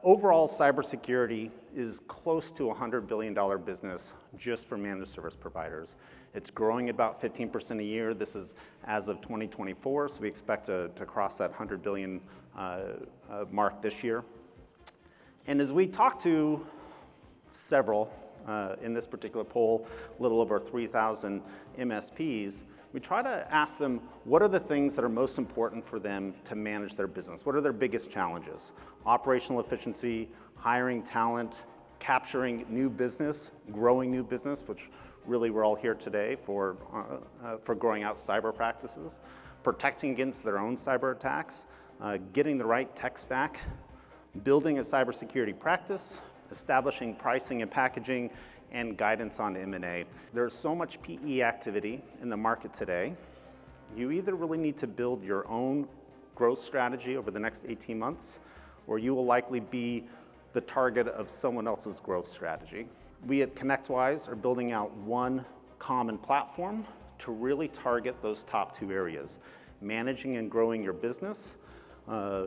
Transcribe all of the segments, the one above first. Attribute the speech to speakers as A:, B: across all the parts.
A: Overall, cybersecurity is close to a $100 billion business just for managed service providers. It's growing about 15% a year. This is as of 2024, so we expect to cross that 100 billion mark this year. And as we talk to several, in this particular poll, a little over 3,000 MSPs, we try to ask them what are the things that are most important for them to manage their business? What are their biggest challenges? Operational efficiency, hiring talent, capturing new business, growing new business, which really we're all here today for growing out cyber practices, protecting against their own cyber attacks, getting the right tech stack, building a cybersecurity practice, establishing pricing and packaging, and guidance on M&A. There's so much PE activity in the market today. You either really need to build your own growth strategy over the next 18 months, or you will likely be the target of someone else's growth strategy. We at ConnectWise are building out one common platform to really target those top two areas, managing and growing your business,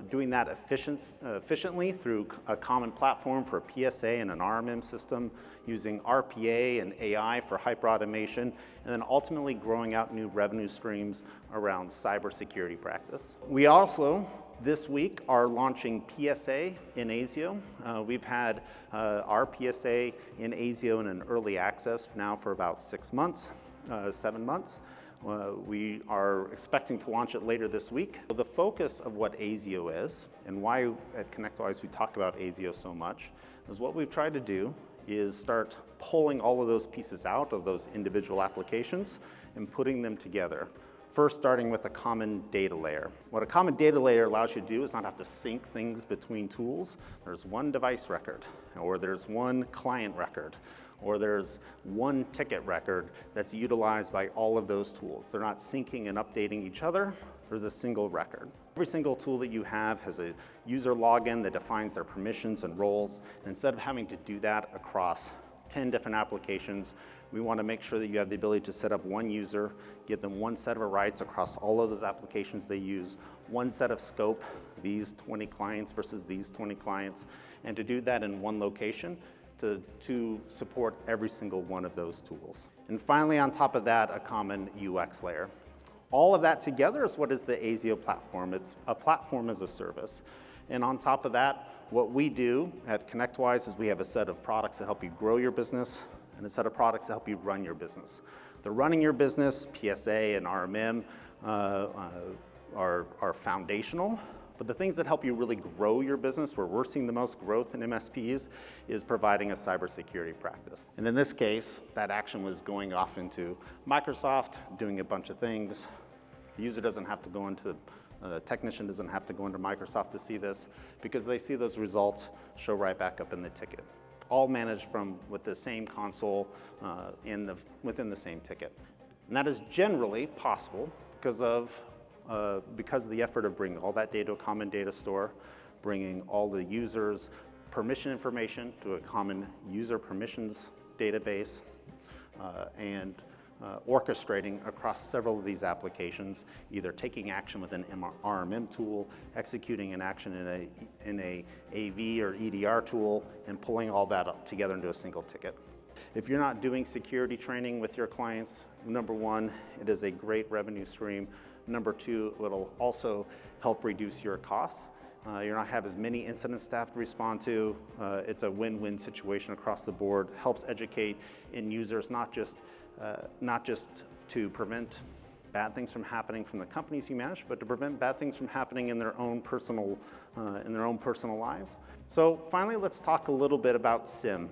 A: doing that efficiently through a common platform for a PSA and an RMM system, using RPA and AI for hyperautomation, and then ultimately growing out new revenue streams around cybersecurity practice. We also, this week, are launching PSA in Asio. We've had our PSA in Asio in an early access now for about 7 months. We are expecting to launch it later this week. The focus of what Asio is, and why at ConnectWise we talk about Asio so much, is what we've tried to do is start pulling all of those pieces out of those individual applications and putting them together. First, starting with a common data layer. What a common data layer allows you to do is not have to sync things between tools. There's one device record, or there's one client record, or there's one ticket record that's utilized by all of those tools. They're not syncing and updating each other. There's a single record. Every single tool that you have has a user login that defines their permissions and roles. And instead of having to do that across 10 different applications, we want to make sure that you have the ability to set up one user, give them one set of rights across all of those applications they use, one set of scope, these 20 clients versus these 20 clients, and to do that in one location to support every single one of those tools. And finally, on top of that, a common UX layer. All of that together is what is the Asio platform. It's a platform as a service. And on top of that, what we do at ConnectWise is we have a set of products that help you grow your business and a set of products that help you run your business. The running your business, PSA and RMM, are foundational. But the things that help you really grow your business, where we're seeing the most growth in MSPs, is providing a cybersecurity practice. And in this case, that action was going off into Microsoft, doing a bunch of things. The user doesn't have to go into, the technician doesn't have to go into Microsoft to see this, because they see those results show right back up in the ticket. All managed with the same console within the same ticket. And that is generally possible because of the effort of bringing all that data to a common data store, bringing all the users' permission information to a common user permissions database, and orchestrating across several of these applications, either taking action with an RMM tool, executing an action in a AV or EDR tool, and pulling all that up together into a single ticket. If you're not doing security training with your clients, number one, it is a great revenue stream. Number two, it'll also help reduce your costs. You're not have as many incident staff to respond to. It's a win-win situation across the board. Helps educate end users, not just to prevent bad things from happening from the companies you manage, but to prevent bad things from happening in their own personal lives. So finally, let's talk a little bit about SIEM.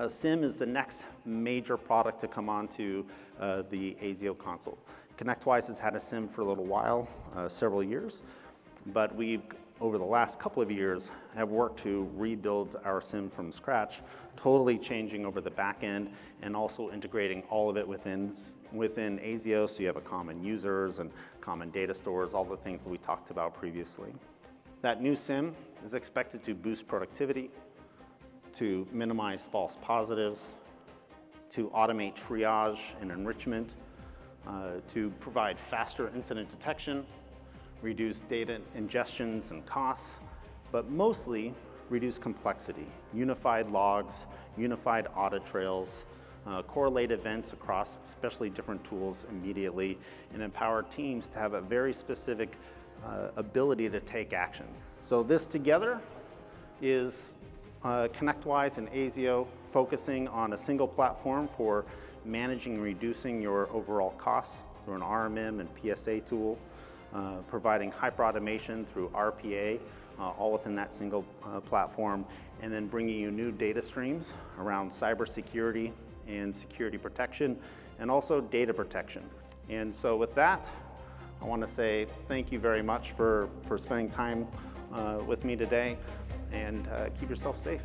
A: SIEM is the next major product to come onto the Asio console. ConnectWise has had a SIEM for a little while, several years, but we've, over the last couple of years, have worked to rebuild our SIEM from scratch, totally changing over the back end and also integrating all of it within Asio, so you have a common users and common data stores, all the things that we talked about previously. That new SIEM is expected to boost productivity, to minimize false positives, to automate triage and enrichment, to provide faster incident detection, reduce data ingestions and costs, but mostly reduce complexity, unified logs, unified audit trails, correlate events across especially different tools immediately, and empower teams to have a very specific ability to take action. So this together is ConnectWise and Asio focusing on a single platform for managing and reducing your overall costs through an RMM and PSA tool, providing hyper-automation through RPA, all within that single platform, and then bringing you new data streams around cybersecurity and security protection, and also data protection. And so with that, I want to say thank you very much for spending time with me today, and keep yourself safe.